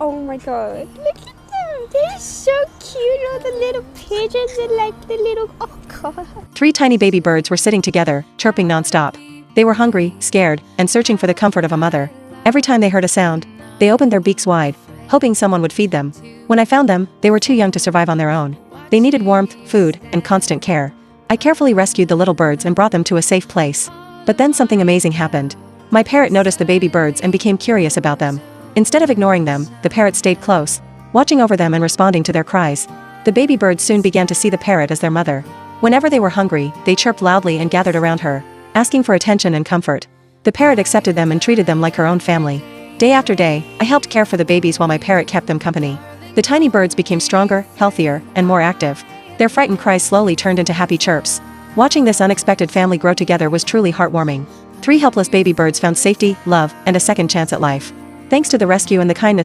Oh my god. Look at them. They're so cute. All the little pigeons and like the little... Oh god. 3 tiny baby birds were sitting together, chirping nonstop. They were hungry, scared, and searching for the comfort of a mother. Every time they heard a sound, they opened their beaks wide, hoping someone would feed them. When I found them, they were too young to survive on their own. They needed warmth, food, and constant care. I carefully rescued the little birds and brought them to a safe place. But then something amazing happened. My parrot noticed the baby birds and became curious about them. Instead of ignoring them, the parrot stayed close, watching over them and responding to their cries. The baby birds soon began to see the parrot as their mother. Whenever they were hungry, they chirped loudly and gathered around her, asking for attention and comfort. The parrot accepted them and treated them like her own family. Day after day, I helped care for the babies while my parrot kept them company. The tiny birds became stronger, healthier, and more active. Their frightened cries slowly turned into happy chirps. Watching this unexpected family grow together was truly heartwarming. 3 helpless baby birds found safety, love, and a second chance at life. Thanks to the rescue and the kindness